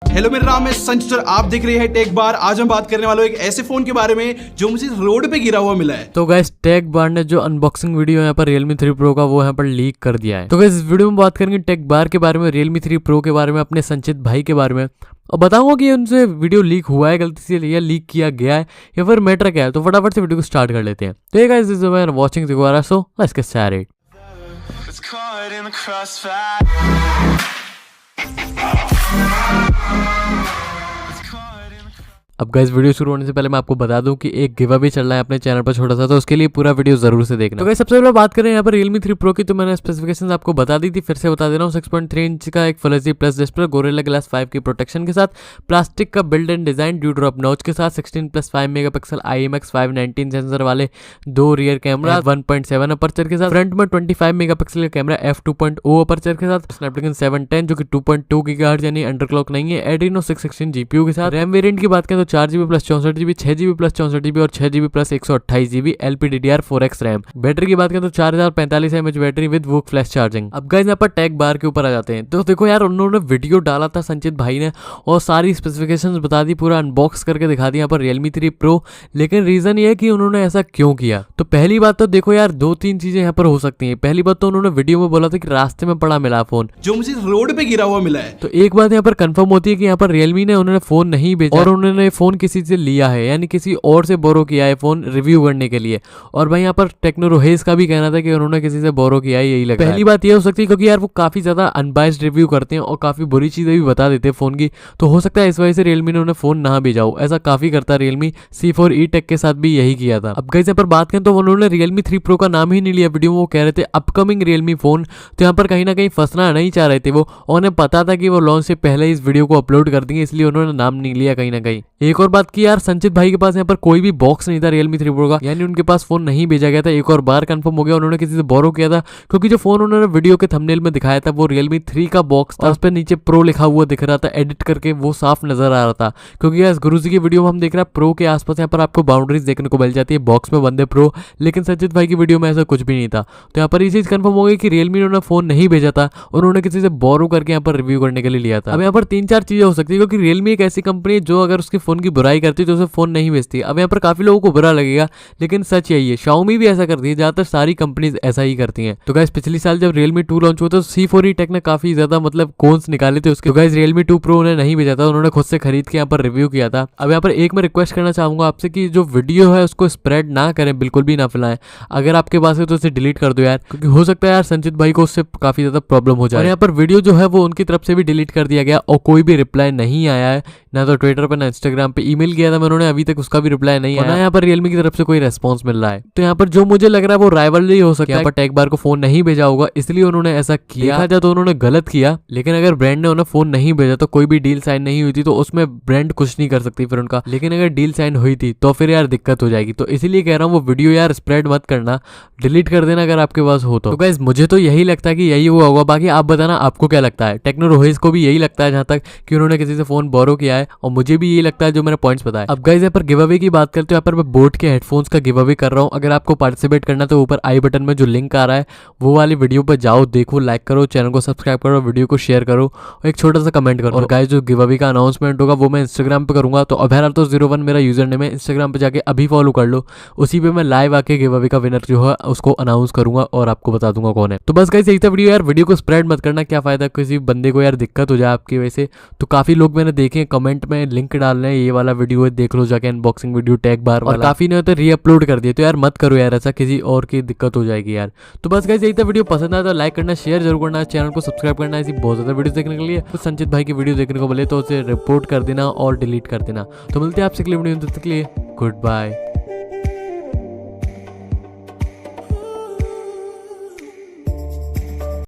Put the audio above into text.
Hello मेरा नाम है संचित और आप देख रहे हैं टेक बार। आज हम बात करने वाले एक ऐसे फोन के बारे में जो मुझे रोड पे गिरा हुआ मिला है। तो गाइस टेक बार ने जो अनबॉक्सिंग वीडियो यहाँ पर Realme 3 Pro का वो यहाँ पर लीक कर दिया है। तो गाइस इस वीडियो में बात करेंगे टेक बार के बारे में, Realme 3 Pro के बारे में, अपने संचित भाई के बारे में, और बताऊंगा कि उनसे वीडियो लीक हुआ है गलती से या लीक किया गया है या फिर मैटर क्या है। तो फटाफट से वीडियो को स्टार्ट कर लेते हैं। तो ये गाइस इज वाचिंग दोबारा, सो लेट्स गेट स्टार्टेड। अब गाइस वीडियो शुरू होने से पहले मैं आपको बता दूं कि एक गिव अवे चल रहा है अपने चैनल पर छोटा सा, तो उसके लिए पूरा वीडियो जरूर से देखना। तो गाइस सबसे पहले बात करें यहाँ पर Realme 3 Pro की, तो मैंने स्पेसिफिकेशंस आपको बता दी थी, फिर से बता दे रहा हूँ। 6.3 इंच का एक full HD plus display, gorilla glass 5 की प्रोटेक्शन के साथ, प्लास्टिक का build and design, dew drop notch के साथ, 16+5 मेगापिक्सल IMX 519 सेंसर वाले 2 रियर कैमरा, 1.7 अपर्चर के साथ, फ्रंट में 25 मेगापिक्सल का कैमरा f2.0 अपर्चर के साथ, स्नैपड्रैगन 710 जो कि 2.2 गीगाहर्ट्ज यानी अंडरक्लॉक नहीं है, Adreno 616 GPU के साथ। रैम वेरिएंट की बात करें तो 4GB plus 64GB, 6GB plus 64GB और 6GB plus 128GB LPDDR4X RAM. Battery की बात करें तो 4045 mAh battery with VOOC flash charging. अब गाइस यहाँ पर टैग बार के ऊपर आ जाते हैं। तो देखो यार, उन्होंने वीडियो डाला था संचित भाई ने और सारी स्पेसिफिकेशंस बता दी, पूरा अनबॉक्स करके दिखा दी यहाँ पर Realme 3 Pro। लेकिन रीजन ये है कि उन्होंने ऐसा क्यों किया। तो पहली बात तो देखो यार, 2-3 चीजें यहाँ पर हो सकती है। पहली बात तो उन्होंने वीडियो में बोला था कि रास्ते में पड़ा मिला फोन जो मुझे रोड पे गिरा हुआ मिला है। तो एक बात यहाँ पर कंफर्म होती है कि यहाँ पर Realme ने उन्होंने फोन नहीं भेजा और उन्होंने फोन किसी से लिया है, यानी किसी और से बोरो किया है फोन रिव्यू करने के लिए। और भाई यहाँ पर टेक्नो रोहेस का भी कहना था कि उन्होंने किसी से बोरो किया है, यही लग रहा है। पहली बात ये हो सकती है क्योंकि यार वो काफी ज्यादा अनबाइस्ड रिव्यू करते हैं और काफी बुरी चीजें भी बता देते हैं फोन की, तो हो सकता है इस वजह से Realme ने उन्हें फोन ना भेजा हो। ऐसा काफी करता है Realme, C4e टेक के साथ भी यही किया था। अब गाइस यहाँ पर बात करें तो उन्होंने Realme 3 Pro का नाम ही नहीं लिया वीडियो में, वो कह रहे थे अपकमिंग Realme फोन। तो यहाँ पर कहीं ना कहीं फंसना नहीं चाह रहे थे वो, और उन्हें पता था कि वो लॉन्च से पहले इस वीडियो को अपलोड कर देंगे, इसलिए उन्होंने नाम नहीं लिया कहीं ना कहीं। एक और बात की यार, संचित भाई के पास यहाँ पर कोई भी बॉक्स नहीं था Realme 3 Pro का, यानी उनके पास फोन नहीं भेजा गया था। एक और बार कंफर्म हो गया, उन्होंने किसी से बोरो किया था, क्योंकि जो फोन उन्होंने वीडियो के थंबनेल में दिखाया था वो Realme 3 का बॉक्स था, उस पर नीचे प्रो लिखा हुआ दिख रहा था, एडिट करके वो साफ नजर आ रहा था। क्योंकि यार गुरुजी की वीडियो में हम देख रहे हैं प्रो के आसपास यहाँ पर आपको बाउंड्रीज देखने को मिल जाती है, बॉक्स में बंदे प्रो, लेकिन संचित भाई की वीडियो में ऐसा कुछ भी नहीं था। तो यहाँ पर ये चीज कंफर्म हो गई कि Realme ने फोन नहीं भेजा था, उन्होंने किसी से बोरो करके यहाँ पर रिव्यू करने के लिए लिया था। अब यहाँ पर 3-4 चीजें हो सकती है, क्योंकि Realme एक ऐसी कंपनी है जो अगर उसके फोन की बुराई करती है तो उसे फोन नहीं भेजती। अब यहाँ पर काफी लोगों को बुरा लगेगा, लेकिन सच यही है। Xiaomi भी ऐसा करती है, ज्यादातर सारी कंपनीज ऐसा ही करती हैं। तो गाइस पिछले साल जब Realme 2 लॉन्च हुआ तो C4e टेक ने काफी ज्यादा मतलब कोन्स निकाले थे उसके। तो गाइस Realme 2 Pro उन्हें नहीं भेजा था, उन्होंने खुद से खरीद के यहाँ पर रिव्यू किया था। अब यहाँ पर एक मैं रिक्वेस्ट करना चाहूंगा आपसे कि जो वीडियो है उसको स्प्रेड ना करें, बिल्कुल भी ना फैलाएं। अगर आपके पास है तो उसे डिलीट कर दो यार, क्योंकि हो सकता है यार संचित भाई को उससे काफी ज्यादा प्रॉब्लम हो जाए। और यहाँ पर वीडियो जो है वो उनकी तरफ से भी डिलीट कर दिया गया और कोई भी रिप्लाई नहीं आया है, ना तो ट्विटर पे ना इंस्टाग्राम पे। ईमेल किया था मैं, उन्होंने अभी तक उसका भी रिप्लाई नहीं आया, ना यहाँ पर Realme की तरफ से कोई रेस्पॉन्स मिल रहा है। तो यहाँ पर जो मुझे लग रहा है वो राइवलरी हो सकता है, यहाँ पर टेक बार को फोन नहीं भेजा होगा इसलिए उन्होंने ऐसा किया। देखा जाए तो उन्होंने गलत किया, लेकिन अगर ब्रांड ने उन्हें फोन नहीं भेजा तो कोई भी डील साइन नहीं हुई थी, तो उसमें ब्रांड कुछ नहीं कर सकती फिर उनका। लेकिन अगर डील साइन हुई थी तो फिर यार दिक्कत हो जाएगी। तो इसीलिए कह रहा हूँ वो वीडियो यार स्प्रेड मत करना, डिलीट कर देना अगर आपके पास हो तो। गाइस मुझे तो यही लगता है कि यही हुआ होगा, बाकी आप बताना आपको क्या लगता है। टेक्नो रोहेस को भी यही लगता है जहां तक कि उन्होंने किसी से फोन बोरो किया है, और मुझे भी यही लगता है जो मैंने पॉइंट्स बताए। अब गाइस यहाँ पर गिव अवे की बात करते हैं, यहाँ पर मैं बोट के हेडफोन्स का गिव अवे कर रहा हूँ। अगर आपको पार्टिसिपेट करना तो ऊपर आई बटन में जो लिंक आ रहा है वो वाली वीडियो पर जाओ, देखो, लाइक करो, चैनल को सब्सक्राइब करो, वीडियो को शेयर करो और एक छोटा सा कमेंट करो। और गाइस जो गिव अवे का अनाउंसमेंट होगा वो मैं इंस्टाग्राम पे करूंगा, तो अभयराल तो 01 मेरा यूजर नेम है, इंस्टाग्राम पे जाके अभी फॉलो कर लो। उसी पे मैं लाइव आके गिव अवे का विनर जो है उसको अनाउंस करूंगा और आपको बता दूंगा कौन है। तो बस गाइस यही था वीडियो यार, वीडियो को स्प्रेड मत करना, क्या फायदा किसी बंदे को यार दिक्कत हो जाए आपकी वजह से। तो काफी लोग मैंने देखे कमेंट में लिंक डाल रहे हैं, ये वाला वीडियो है देख लो जाके, अनबॉक्सिंग वीडियो टैग बार वाला, काफी ने तो रीअपलोड कर दिया। तो यार मत करो यार ऐसा, किसी और की दिक्कत हो जाएगी यार। तो बस गाइस यही था वीडियो, पसंद आया तो लाइक करना, शेयर जरूर करना, चैनल को सब्सक्राइब करना ऐसी बहुत ज्यादा वीडियो देखने के लिए। तो संचित भाई की वीडियो देखने को मिले तो उसे रिपोर्ट कर देना और डिलीट कर देना। तो मिलते हैं आपसे अगली वीडियो में, तब तक के लिए गुड बाय।